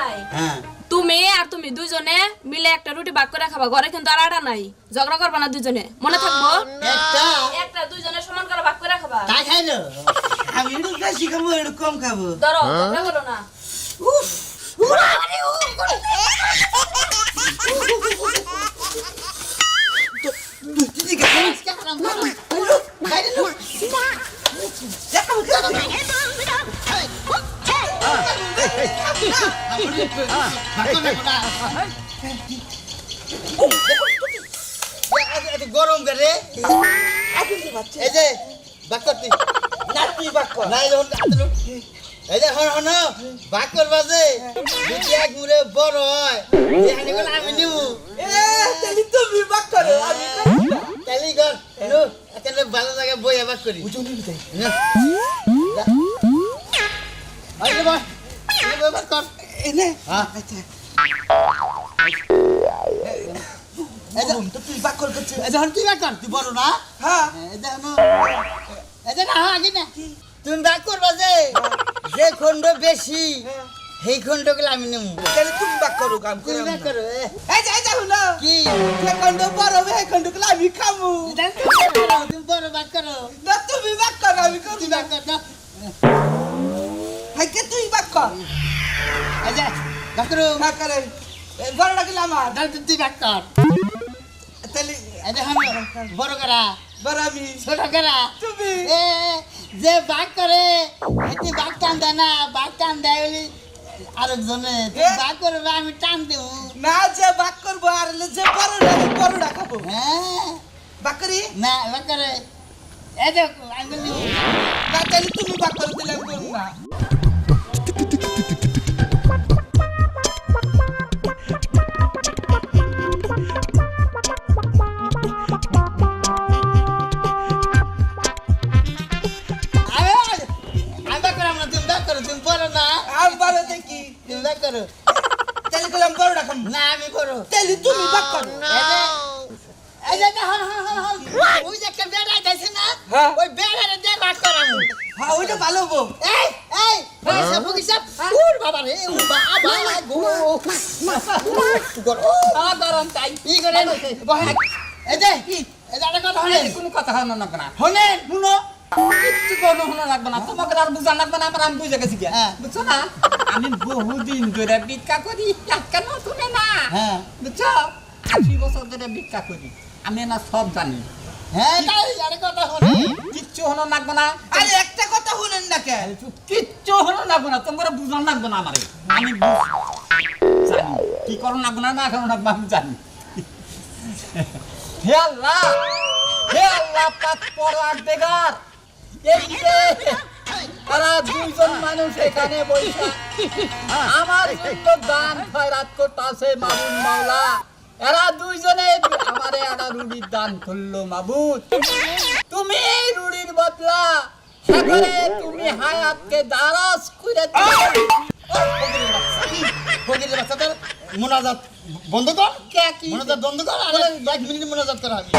নাই হ্যাঁ তুমি দুইজনে মিলে একটা রুটি ভাগ করে খাবা ঘরে কিন্তু আর আটা নাই ঝগড়া করবা না দুইজনে মনে থাকবো একটা দুইজনে সমান করে ভাগ করে খাবা তাই খাইলো আমি একটু বেশি খাবো একটু কম খাবো ধরো ঝগড়া করো না উফ গরম করে এই যে বাক করতি না তুই বাক কর না যখন এই যে হন হন বাক করবা যে যদি এক মুরে বড় হয় এখানে কোন আমি নিব তাহলে তুমি বাক করো আমি তাহলে কর নো এখানে ভালো জায়গা বই বাক করি বুঝুনি তাই না আরে বাহ এই বাক কর এনে হ্যাঁ আচ্ছা তুই বাক কর করছিস যখন তুই বাক কর তুই বড় না হ্যাঁ না আগে না তুমি বাক করবা যে খন্ড বেশি সেই খন্ডগুলো আমি নেব তাহলে তুমি বাক করো কাম করে বাক করো এই যাই যাও না কি যে খন্ড বড় হবে সেই খন্ডগুলো আমি খামু তুমি বড় বাক করো না তুমি বাক করো আমি করি বাক কর না হাই কে তুই বাক কর এই যা বাক করো বাক করে বড়টা কি আমার দাঁড় তুই বাক কর তাহলে এই দেখো বড় করা বড় আমি ছোট করা তুমি যে বাক করে এটি বাক টান দেয় না বাক টান দেয় বলি আরেকজনে বাক করবে আমি টান দেব না যে বাক করবো আর যে বড়টা খাবো হ্যাঁ বাক করি না বাক করে এই দেখো আমি বলি না তাহলে তুমি বাক করে দিলে আমি করবো না না আমি করো তাহলে তুমি বাক করো এই যে হন ওই যে একটা বেড়া আছে না ওই বেড়ারে দিয়ে বাক করানো হ্যাঁ ওইটা ভালো গো এই সব কি সব উর বাবা রে ও বাবা গো গরম তাই কি করে এই যে এটা কথা হলে কোনো কথা হন না কেন হনে শুনো কিচ্ছু কোনো হন লাগবে না তোমাকে আর বুঝা লাগবে না আমি বুঝে গেছি কি বুঝছো না আমি বহুদিন ধরে ভিক্ষা করি কেন শুনে না হ্যাঁ বুঝছো 80 বছর ধরে ভিক্ষা করি আমি না সব জানি হ্যাঁ তাই আরে কথা হনে কিচ্ছু হন লাগবে না আরে একটা কথা শুনেন না কে কিচ্ছু হন লাগবে না তোমরা বুঝান লাগবে না আমারে আমি জানি কি করন লাগবে না করন লাগবে আমি জানি হে আল্লাহ পাক পরার দেগার এই যে তারা দুইজন মানুষ এখানে বসে আমার জন্য দান খয়রাত করতেছে মাবুদ মাওলা এরা দুইজনে আমারে একটা রুটির দান করলো মাবুদ তুমি এই রুটির বদলা সাগরে তুমি হায়াতকে দারাজ করে ফকিরের বাচ্চাদের মুনাজাত বন্ধ কর কে কি মুনাজাত বন্ধ কর আরে 1 মিনিট মুনাজাত করা হবে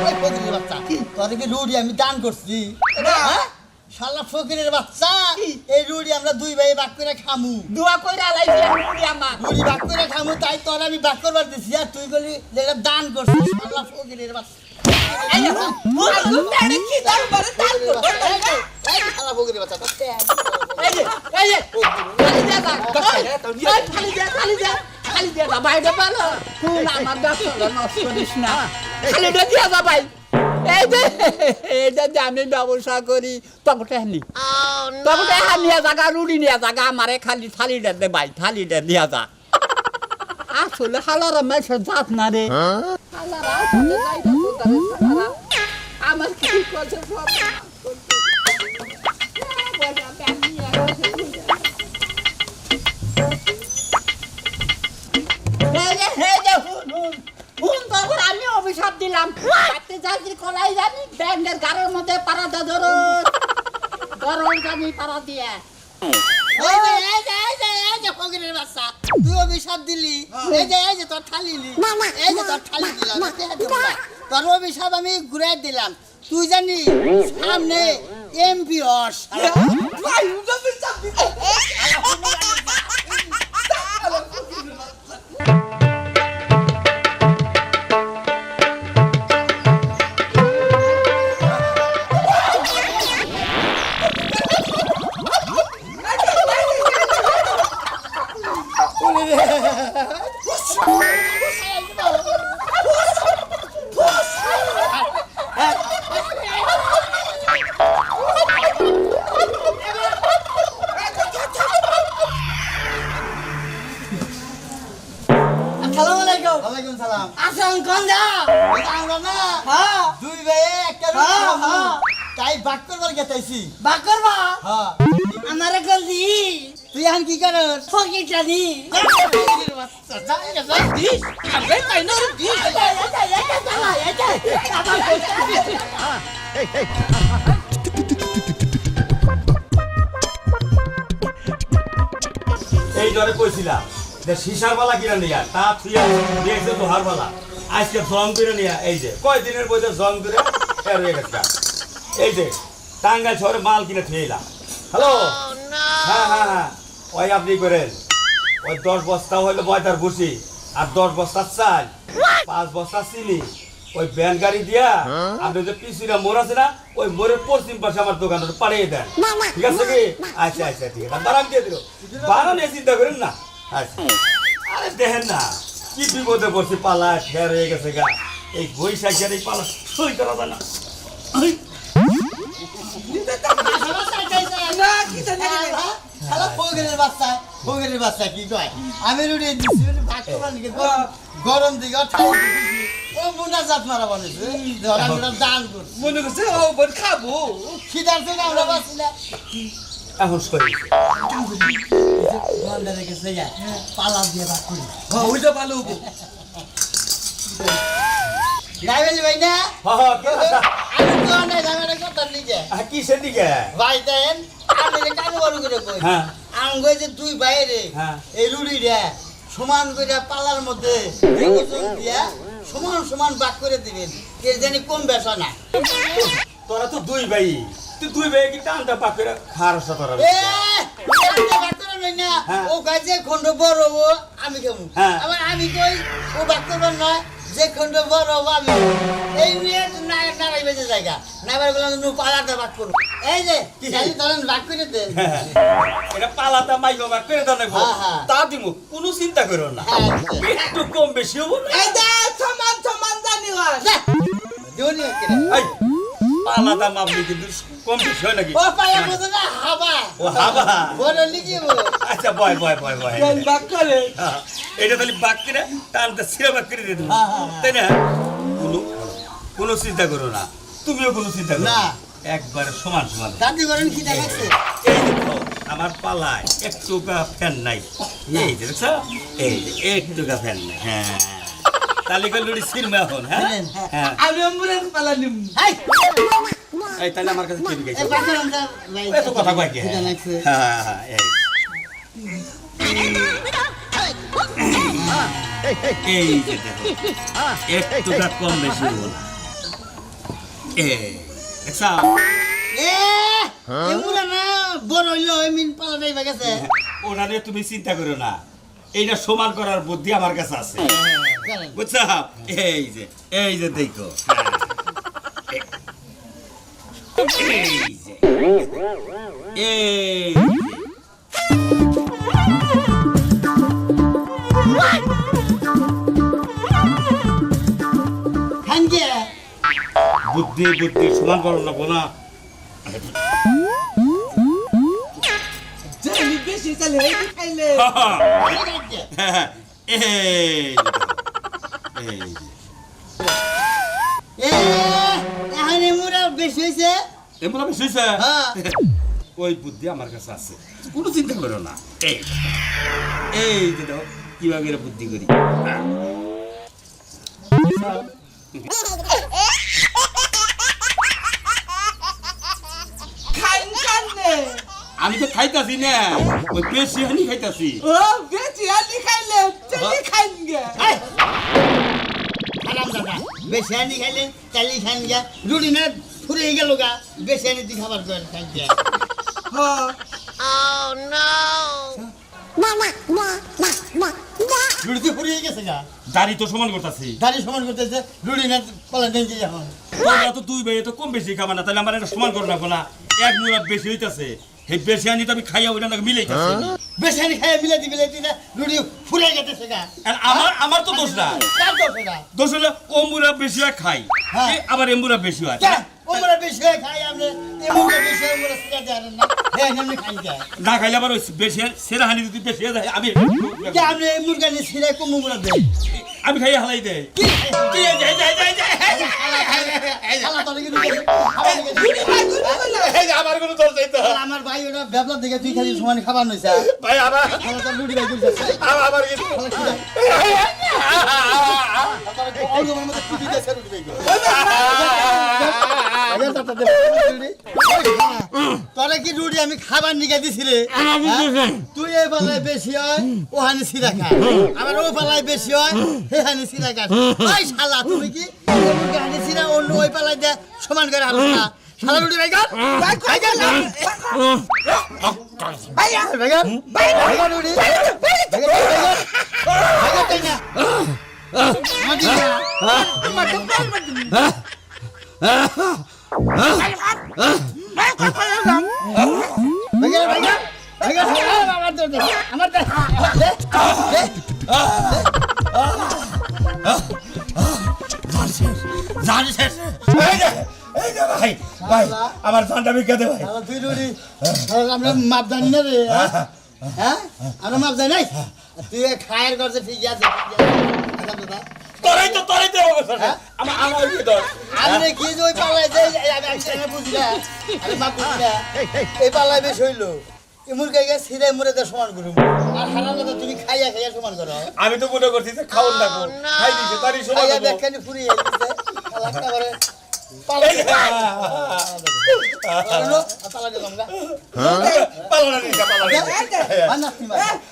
ওই ফকিরের বাচ্চা তোরে কি রুটি আমি দান করছি হ্যাঁ শালা ফকিরের বাচ্চা এই রুটি আমরা দুই ভাই ভাগ করে খামু দোয়া কইরা আলাইছি রুটি আমার রুটি ভাগ করে খামু তাই তোর আমি ভাগ করবার দিছি আর তুই বলি এটা দান করছিস শালা ফকিরের বাচ্চা এই কি দান করে দান কর এই শালা ফকিরের বাচ্চা এই যে খালি দে ভাই দে ভালো তুই আমার ব্যবসা নষ্ট করিস না খালি দে দিয়া ভাই এই যে আমি ব্যবসা করি তখন নিয়ে জায়গা রুটি নিয়ে জায়গা আমারে খালি থালি দে ভাই থালি দিয়া যা আসলে হালারা মেসে যাত না রে আমার কি করছে আমি অভিশাপ দিলাম কলাই জানি ব্যাংকের গাড়ির মধ্যে পাড়াটা ধরো জানি পাড়া দিয়ে তুই অভিশাপ দিলি এই যে তোর থালিলি এই যে তোর থালি দিলাম তোর অভিশাপ আমি ঘুরাই দিলাম তুই জানি সামনে এমপি হস ওয়ালাইকুম সালাম আসসালাম কোন যা আমরা না হ্যাঁ দুই ভাই একটা হ্যাঁ, হ্যাঁ। তাই বাক করবার গেতাইছি বাকরবা হ্যাঁ আমারে গলদি তুই এখন কি করস ফকিটা দি এই ধরে কইছিলাম যে সিসার বালা কিনা নিয়া তা তুই দিয়েছে তো হার বালা আজকে জং করে নিয়া এই যে কয়দিনের বইতে জং করে এর হয়ে গেছে এই যে টাঙ্গাইল শহরে মাল কিনে থুইলাম হ্যালো হ্যাঁ হ্যাঁ হ্যাঁ ওই আপনি করেন ওই 10 বস্তা হইলো ময়দার ভুসি আর 10 বস্তা চাল 5 বস্তা চিনি ওই ভ্যান গাড়ি দিয়া আপনি যে পিসিরা মোড় আছে না ওই মোড়ের পশ্চিম পাশে আমার দোকানটা পাঠিয়ে দেন ঠিক আছে কি আচ্ছা আচ্ছা ঠিক আছে বারাম দিয়ে দিল বারাম নিয়ে চিন্তা করেন না আচ্ছা আরে দেখেন না কি বিপদে পড়ছি পালা ঠের হয়ে গেছে গা এই বৈশাখের এই পালা সই করা যায় না হ্যালো ফগরের বাচ্চা কি কয় আমি রুড়ি দিছি ভাত করবার নাকি গরম দিকে ঠান্ডা দিছি ও মুনা জাত মারা বানাইছে আমরা দান কর মনে করছে ও বোন খাবো খিদার থেকে আমরা বাঁচি না এখন সই গন্ডা রেখেছে যা পালা দিয়ে ভাত করি ওইটা ভালো হবো নাইবেলি ভাই না হ্যাঁ হ্যাঁ কি কথা? আমি তো না জামাটা কথা লিখে কি সেদিকে ভাই দেন আমি কাকে বড় করে কই হ্যাঁ আঙ্গ যে দুই বাইরে হ্যাঁ। এই রুড়ি রে সমান করে পালার মধ্যে দেখেছেন দিয়া সমান সমান ভাগ করে দিবেন কে জানি কম বেসা না তোরা তো দুই ভাই তুই দুই ভাই কি টানটা পাকে খারস তোরা এ আপনি ভাগ করে নই না হ্যাঁ। ও গাছে খন্ড বড় হবো আমি খাবো হ্যাঁ। আবার আমি কই ও ভাগ করবেন না যে খন্ড বড় হবো আমি খাবো। এই নিয়ে নাড়াই বেঁচে জায়গা নাইবার বললাম নু পালাটা ভাগ করবো এই যে খালি ধরেন ভাগ করে দেন এটা পালাটা মাইগো বা করে দাও নাকবো হ্যাঁ, হ্যাঁ। তা দিমু কোনো চিন্তা করো না হ্যাঁ একটু কম বেশি হবো না এই দে সমান সমান জানি ওর দুনিয়া কে এই পালাটা মাপলি কিন্তু কম বেশি হয় নাকি ও পায়া বুঝো না হাবা ও হাবা বড় লিখিব আচ্ছা বয় বয় বয় বয় বাক করে হ্যাঁ, এটা তাহলে বাক্তি না টানটা সিরা বাক্তি দিয়ে দেবো হ্যাঁ, হ্যাঁ, তাই না কোনো কোনো চিন্তা করো না তুমিও কোনো চিন্তা করো না। না একবারে সমান সমান দাদি করেন কি দেখাচ্ছে এই দেখো আমার পালায় একটু ফ্যান নাই এই যে দেখছো এই যে একটু ফ্যান নাই হ্যাঁ তালিকা লুড়ি সিরমা এখন হ্যাঁ হ্যাঁ আমি আমরের পালা নিম হাই এই তাহলে আমার কাছে কে গেছে এই পাশে আমরা ভাই এত কথা কয় কি কি দেখাচ্ছে হ্যাঁ হ্যাঁ এই যে দেখো একটু কম বেশি হবো না এই দেখছো এ এমুরা না বড় হইলো এই মিন পালা নাই গেছে ওরা নিয়ে তুমি চিন্তা করো না এইটা সমান করার বুদ্ধি আমার কাছে আছে করেন বুঝছো এই যে দেখো এই যে এই খানকে বুদ্ধি বুদ্ধি সমান করো না বোনা জানি বেশি চলে এই খাইলে এ এখন এমুরা বেশি হইছে এমন আমি শুইছে হ্যাঁ। ওই বুদ্ধি আমার কাছে আছে কোনো চিন্তা করো না এই যে দেখো কিভাবে এরা বুদ্ধি করি খান কানে আমি তো খাইতাছি না ওই বেশি হানি খাইতাছি ও বেশি আলি খাইলে চলি খাইন গে আরাম দাদা বেশি আনি খাইলে চালি খান গা রুড়ি না ফুরে গেল গা বেশি আনি তুই খাবার করেন খাই গা রুড়িতে ফুরিয়ে গেছে গা দাড়ি তো সমান করতাছি দাড়ি সমান করতেছে রুড়ি না পালা দেন যে এখন তোমরা তো দুই ভাই তো কম বেশি খাবা না তাহলে আমার এটা সমান করো না এক মুড়া বেশি হইতাছে এই বেশি আনি তো আমি খাইয়া ওইটা নাকি মিলেই যাচ্ছে বেশানি খাই বিলাতি না রুটি ফুরে গেছে সেটা আর আমার তো দোষ না কার দোষ এটা দোষ হলো অম্বুরা বেশি হয় খাই হ্যাঁ। আবার এম্বুরা বেশি হয় কে ওমরা বেশি হয়ে খাই আপনি এমন বেশি হয়ে ওমরা সিগা দেন না হ্যাঁ এমনি খাই কে না খাইলে আবার ওই বেশি সেরা হানি যদি বেশি হয়ে যায় কে আপনি মুরগা নি সিরা কম মুরগা দেন আমি খাইয়া হালাই দেয় কি কি যাই খালা তোর কি রুটি এই যে আমার কোনো দোষ নেই তো আমার ভাই ওটা ব্যবসা দেখে তুই খালি সমান খাবার নইছা ভাই আমার খালা তোর রুটি ভাই কইছে আমার কিছু খালা কি দেয় তোর অল্প মধ্যে রুটি দেছে রুটি ভাই তোরে কি রুটি আমি খাবার নিকে দিছি রে তুই এই বেলায় বেশি হয় ও হানি সিরা খা আমার ও বেলায় বেশি হয় হে হানি সিরা খা ওই শালা তুমি কি মুরগি হানি সিরা অন্য ওই বেলায় দে সমান করে হালো না শালা রুটি ভাই গা ভাই গা ভাই গা রুটি ভাই গা মাটি না আমার তো আমার জানটা বিকাতে ভাই তুই রুটি আমরা মাপ জানি না রে হ্যাঁ আমরা মাপ জানি নাই তুই খায়ের করছে ঠিক আছে তোরাই তো আমার কি দোষ আপনি কি যে ওই পাল্লায় যে আমি বুঝি না আমি মাপ বুঝি না এই পাল্লায় বেশ হইলো মুরগা গিয়ে সিরাই মুরে দিয়ে সমান করুম আর হারাম কথা তুমি খাইয়া খাইয়া সমান করো আমি তো মনে করছি যে খাওয়ান না খাই দিছে তারই সময় খাইয়া ব্যাখ্যানি ফুরিয়ে গেছে লাখটা করে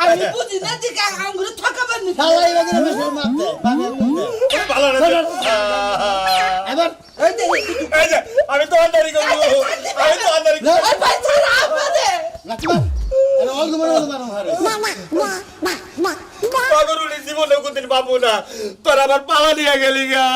আমি বুঝি না যে আঙ্গুরে ঠকাবার নি এবার আমি তো আন্দারি করবো ওই ভাই ছাড়া আমারে জীবনে কোনদিন বাবু না তোর আবার পালা নিয়ে গেলি গা